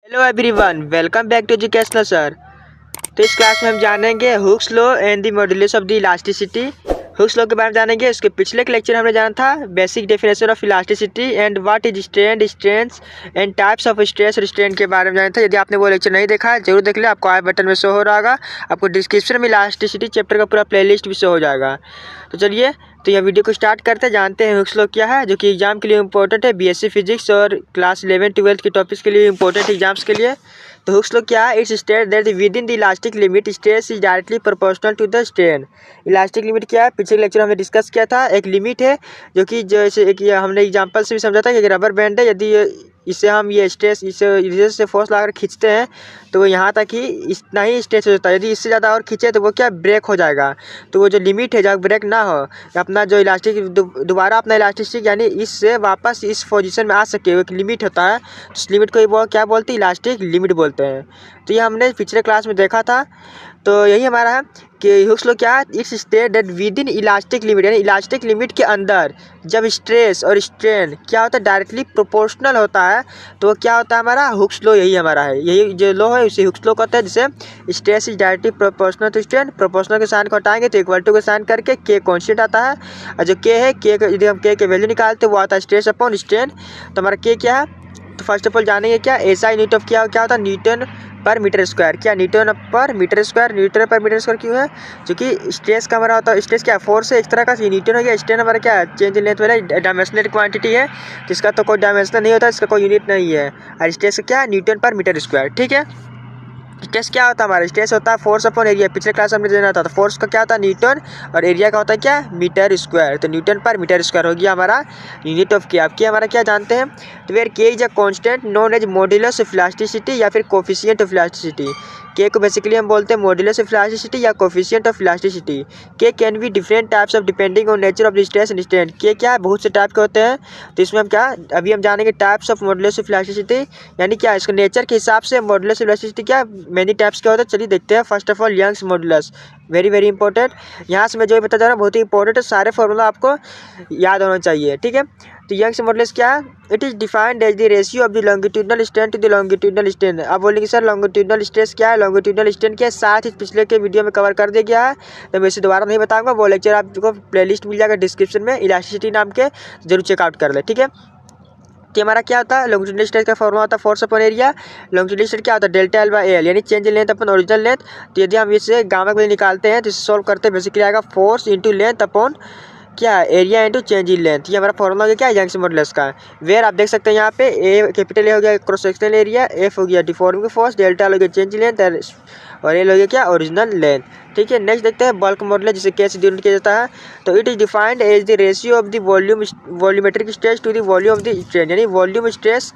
Hello everyone, welcome back to educational sir. तो इस class में हम जानेंगे Hooke's law and the modulus of the elasticity. Hooke's law के बारे में जानेंगे। उसके पिछले के लेक्चर हमने जाना था basic definition of elasticity and what is strain, strains and types of stress और स्ट्रेन के बारे में जाना था। यदि आपने वो लेक्चर नहीं देखा है जरूर देख ले, आपको आई बटन में शो हो रहा होगा। आपको डिस्क्रिप्शन में इलास्टिसिटी चैप्टर का पूरा प्लेलिस्ट भी शो हो जाएगा। तो चलिए, तो यह वीडियो को स्टार्ट करते हैं। जानते हैं हुक्स लॉ क्या है, जो कि एग्जाम के लिए इंपॉर्टेंट है। बीएससी फिजिक्स और क्लास 11-12 के टॉपिक्स के लिए इंपॉर्टेंट एग्जाम्स के लिए। तो हुक्स लॉ क्या है? It's state that with in the elastic limit stress is directly proportional to the strain. Elastic limit क्या है? पिछले लेक्चर हमने डिस्कस किया था। एक लिमिट है जो कि जैसे एक हमने एग्जांपल से भी समझा था कि रबर बैंड है, यदि इससे हम ये स्ट्रेस इसे से फोर्स लगाकर खींचते हैं तो वो यहाँ तक ही इतना ही स्ट्रेस हो जाता है। यदि इससे ज़्यादा और खींचे तो वो क्या ब्रेक हो जाएगा। तो वो जो लिमिट है जब ब्रेक ना हो, अपना जो इलास्टिक दोबारा अपना इलास्टिक यानी इससे वापस इस पोजीशन में आ सके, वो एक लिमिट होता है। उस लिमिट को वो क्या बोलते हैं? इलास्टिक लिमिट बोलते हैं। तो ये हमने पिछले क्लास में देखा था। तो यही हमारा है कि हुक्स लॉ क्या है? It's state that with in elastic limit, यानी इलास्टिक लिमिट के अंदर जब स्ट्रेस और स्ट्रेन क्या होता है? डायरेक्टली प्रोपोर्शनल होता है। तो वो क्या होता है? हमारा हुक्स लॉ यही हमारा है। यही जो लॉ है उसे हुक्स लॉ कहते हैं, जिसे stress is directly proportional to strain. Proportional के साइन को हटाएंगे तो इक्वल टू के साइन करके के कॉन्स्टेंट आता है। और जो के है, के यदि हम के वैल्यू निकालते हैं वो आता है स्ट्रेस अपॉन स्ट्रेन। तो हमारा के क्या है? तो फर्स्ट ऑफ ऑल जानेंगे क्या एसआई यूनिट ऑफ क्या होता है? न्यूटन पर मीटर स्क्वायर। क्या न्यूटन पर मीटर स्क्वायर? न्यूटन पर मीटर स्क्वायर क्यों है? क्योंकि स्ट्रेस का हमारा होता है, स्ट्रेस क्या फोर्स है एक तरह का, न्यूटन हो गया। स्ट्रेन हमारा क्या है? चेंज इन लेंथ वाला डायमेंशनल क्वांटिटी है, जिसका तो कोई डायमेंशनल नहीं होता, इसका कोई यूनिट नहीं है। और स्ट्रेस क्या है? न्यूटन पर मीटर स्क्वायर। ठीक है। स्ट्रेस क्या होता है? हमारा स्ट्रेस होता है फोर्स अपॉन एरिया। पिछले क्लास हमने जाना था। तो फोर्स का क्या होता है? न्यूटन, और एरिया का होता है क्या? Metre square. तो न्यूटन पर मीटर स्क्वायर हो गया हमारा यूनिट ऑफ के। अब के हमारा क्या जानते हैं? तो where K is a constant known as modulus of elasticity या फिर कोफिशिएंट ऑफ इलास्टिसिटी। के को बेसिकली हम बोलते हैं मॉड्यूलस ऑफ इलास्टिसिटी या कोफिशिएंट ऑफ इलास्टिसिटी। के can be different types of depending on nature of the stress and strain. के क्या है? बहुत से टाइप के होते हैं। तो इसमें हम क्या अभी हम जानेंगे types of modulus of elasticity, यानी क्या इसका नेचर के हिसाब से मॉड्यूलस ऑफ इलास्टिसिटी क्या मेनी टाइप्स के होते हैं। चलिए देखते हैं। First of all Young's modulus, very very important. यहाँ से मैं जो बता जा रहा हूँ बहुत ही इंपॉर्टेंट है, सारे फॉर्मूला आपको याद होना चाहिए। ठीक है। तो यंग्स मॉड्यूलस क्या है? It is defined as the ratio of the longitudinal strain to the longitudinal strain. अब बोलेंगे सर लॉन्गिट्यूडनल स्ट्रेस क्या है, लॉन्गिट्यूडनल स्ट्रेन क्या है? साथ ही पिछले के वीडियो में कवर कर दिया गया है, तो मैं इसे दोबारा नहीं बताऊंगा। वो लेक्चर आपको प्लेलिस्ट मिल जाएगा डिस्क्रिप्शन में, इलास्टिसिटी नाम के, जरूर चेकआउट कर ले। ठीक है। कि हमारा क्या होता है? लॉन्गिट्यूडनल स्ट्रेस का फॉर्मूला होता है force upon area. Longitudinal stress क्या होता है? डेल्टा एल बाई एल, यानी change in length upon original length. तो यदि हम इसे गामा के लिए निकालते हैं तो इसे सॉल्व करते हैं, बेसिकली आएगा फोर्स इंटू लेंथ अपॉन क्या area into change in length. ये हमारा फॉर्मूला हो गया क्या? यंग्स मॉडुलस का। वेयर आप देख सकते हैं यहाँ पे ए कैपिटल ए हो गया क्रॉस सेक्शनल एरिया, एफ हो गया डिफॉर्मिंग फोर्स, डेल्टा हो गया चेंज इन लेंथ, और एल हो गया क्या? Original length. ठीक है। नेक्स्ट देखते हैं बल्क मॉडुलस, जिसे के से डिनोट किया जाता है। तो it is defined as the ratio of the volumetric stress to the volume of the strain, यानी volume stress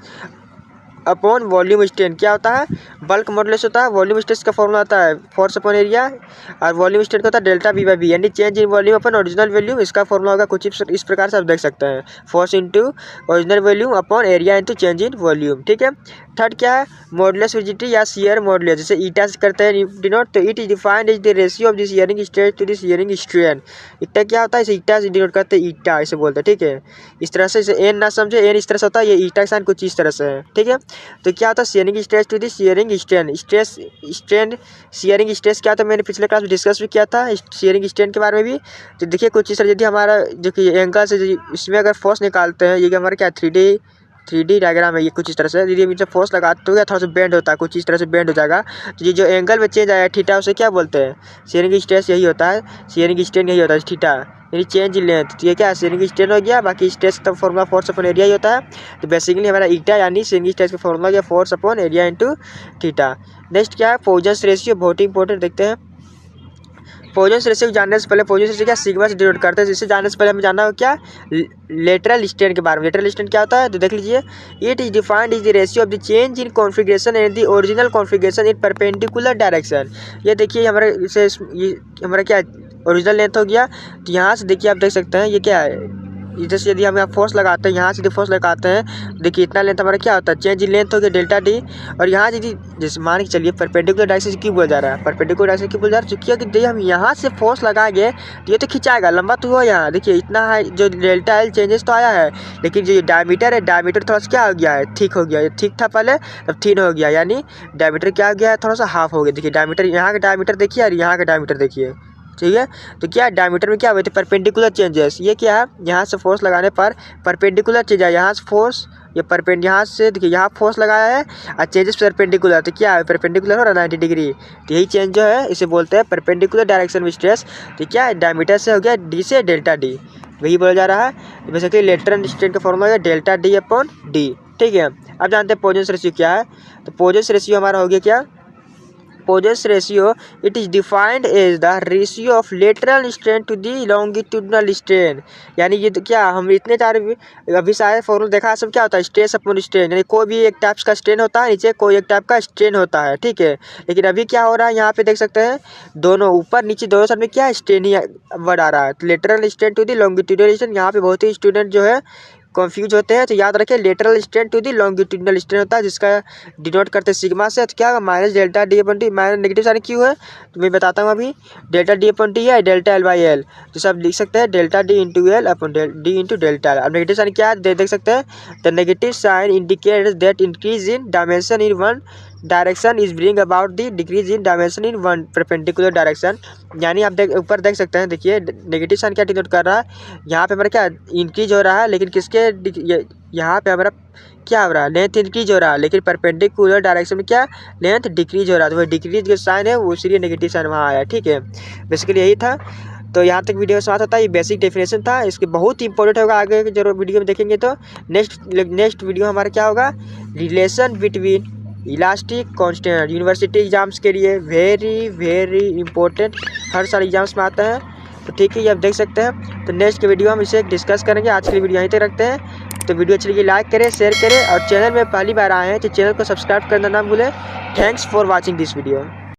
upon volume strain. क्या होता है? बल्क मॉडुलस होता है। वॉल्यूम स्ट्रेस का फॉर्मूला होता है फोर्स अपॉन एरिया, और वॉल्यूम स्ट्रेन का होता है डेल्टा बी बाई बी, यानी change in volume upon original volume. इसका फॉर्मूला होगा कुछ इस प्रकार से आप देख सकते हैं, force into original volume upon area into change in volume. ठीक है। थर्ड क्या है? मॉडुलस रिजिडिटी या शियर मॉडुलस, जैसे ईटा से करते हैं डिनोट। तो it is defined as the ratio of the shearing stress to the shearing strain. Eta क्या होता है? इसे ईटा से डिनोट करते हैं, ईटा इसे बोलते हैं। ठीक है। इस तरह से इसे एन ना समझे, एन इस तरह से होता है, ये ईटा का साइन कुछ इस तरह से है। ठीक है। तो क्या होता है? Shearing stress to the shearing strain. Stress strain shearing stress क्या था? मैंने पिछले क्लास में डिस्कस भी किया था शियरिंग स्ट्रेन के बारे में भी। तो देखिए कुछ इस तरह, यदि हमारा जो कि एंगल से इसमें अगर फोर्स निकालते हैं, ये हमारा क्या 3D डायग्राम है, ये कुछ इस तरह से यदि हम इसे फोर्स लगाते हो थोड़ा सा बेंड होता है, कुछ इस तरह से बेंड हो जाएगा। तो ये जो एंगल में चेंज आया थीटा, उसे क्या बोलते हैं? शियरिंग स्ट्रेस यही होता है, शियरिंग स्ट्रेन यही होता है थीटा, यानी चेंज इन लेंथ। तो ये क्या है? शियरिंग स्ट्रेन हो गया। बाकी स्ट्रेस का फॉर्मूला फोर्स अपॉन एरिया ही होता है। तो बेसिकली हमारा ईटा यानी शियरिंग स्ट्रेस का फॉर्मूला गया force upon area into theta. Next क्या है? पॉइजन्स रेशियो, बहुत ही इंपॉर्टेंट। देखते हैं पॉइजन्स रेशियो जानने से पहले, पॉइजन्स रेशियो क्या सिग्मा से डिनोट करते हैं, जिससे जानने से पहले हमें जानना होगा क्या लेटरल स्ट्रेन के बारे में। लेटरल स्ट्रेन क्या होता है? तो देख लीजिए, it is defined is the ratio of the change in configuration and the original configuration in perpendicular direction. ये देखिए हमारे इसे ये हमारा क्या ओरिजिनल लेंथ हो गया। तो यहाँ से देखिए आप देख सकते हैं ये क्या है? इधर से यदि हम यहाँ फोर्स लगाते हैं, यहाँ से फोर्स लगाते हैं, देखिए इतना लेंथ हमारा क्या होता है, चेंज इन लेंथ हो गया डेल्टा डी। और यहाँ यदि जैसे मान के चलिए परपेंडिकुलर डायरेक्शन से क्यों बोला जा रहा है, परपेंडिकुलर डायरेक्शन क्यों बोला जा रहा है, क्योंकि यदि हम यहाँ से फोर्स लगाएंगे तो ये तो खिंचाएगा, लंबा तो हुआ यहाँ, देखिए इतना है जो डेल्टा एल चेंजेस तो आया है, लेकिन जो डायमीटर है, डायमीटर थोड़ा सा क्या हो गया है, ठीक हो गया, ये ठीक था पहले तब थिन हो गया, यानी डायमीटर क्या हो गया है, थोड़ा सा हाफ हो गया। देखिए डायमीटर, यहाँ का डायमीटर देखिए और यहाँ का डायमीटर देखिए, ठीक है। तो क्या डायमीटर में क्या हुए थे, परपेंडिकुलर चेंजेस। ये क्या है, यहाँ से फोर्स लगाने पर परपेंडिकुलर चेंज है, यहाँ से फोर्स, ये यहाँ से देखिए यहाँ फोर्स लगाया है और चेंजेस परपेंडिकुलर, तो क्या है परपेंडिकुलर हो रहा है 90 डिग्री, तो यही चेंज जो है इसे बोलते हैं परपेंडिकुलर डायरेक्शन में स्ट्रेस। तो क्या है, डायमीटर से हो गया डी से डेल्टा डी, वही बोला जा रहा है। बेसिकली लेटरल स्ट्रेन का फॉर्मूला है डेल्टा डी अपॉन डी, ठीक है। अब जानते हैं पोजेंस रेशियो क्या है। तो पोजेंस रेशियो हमारा हो गया क्या, Poisson ratio, it is defined as the ratio of lateral strain to the longitudinal strain। यानी ये तो क्या, हम इतने सारे अभी सारे फॉर्मूला देखा, सब क्या होता है, स्ट्रेस अपॉन स्ट्रेन, यानी कोई भी एक टाइप का स्ट्रेन होता है नीचे, कोई एक टाइप का स्ट्रेन होता है, ठीक है। लेकिन अभी क्या हो रहा है, यहाँ पे देख सकते हैं दोनों ऊपर नीचे दोनों साइड में क्या स्ट्रेन ही वर्ड आ रहा है, lateral strain to the longitudinal strain. यहाँ पे बहुत ही स्टूडेंट जो है कंफ्यूज होते हैं, तो याद रखें lateral strain to the longitudinal strain होता है, जिसका डिनोट करते हैं सिग्मा से। तो क्या होगा, minus delta D upon T, minus negative sign क्यों है तो मैं बताता हूँ अभी। डेल्टा डी अपॉन टी है डेल्टा एल बाई एल, जैसे आप लिख सकते हैं delta D into L upon D into delta L. अब नेगेटिव साइन क्या है देख सकते हैं, the negative sign indicates that increase in dimension in one direction is bring about the decrease in dimension in one perpendicular direction. यानी आप ऊपर देख सकते हैं, देखिए नेगेटिव साइन क्या डिनोट कर रहा है, यहाँ पे हमारा क्या इंक्रीज हो रहा है, लेकिन किसके यहाँ पे हमारा क्या हो रहा है, लेंथ इंक्रीज हो रहा है, लेकिन परपेंडिकुलर डायरेक्शन में क्या लेंथ डिक्रीज हो रहा है, तो वह डिक्रीज जो साइन है वो इसलिए नेगेटिव साइन वहाँ आया, ठीक है। बेसिकली यही था। तो यहाँ तक वीडियो समाप्त होता है, ये बेसिक डेफिनेशन था, इसके बहुत ही इंपॉर्टेंट होगा आगे जरूर वीडियो में देखेंगे। तो नेक्स्ट वीडियो हमारा क्या होगा, relation between elastic constant, university exams के लिए वेरी इंपॉर्टेंट, हर साल एग्जाम्स में आता है, तो ठीक है ये आप देख सकते हैं। तो नेक्स्ट के वीडियो हम इसे डिस्कस करेंगे। आज की वीडियो यहीं तक रखते हैं। तो वीडियो अच्छी लगी लाइक करें, शेयर करें, और चैनल में पहली बार आए हैं तो चैनल को सब्सक्राइब करना ना भूलें। Thanks for watching this video.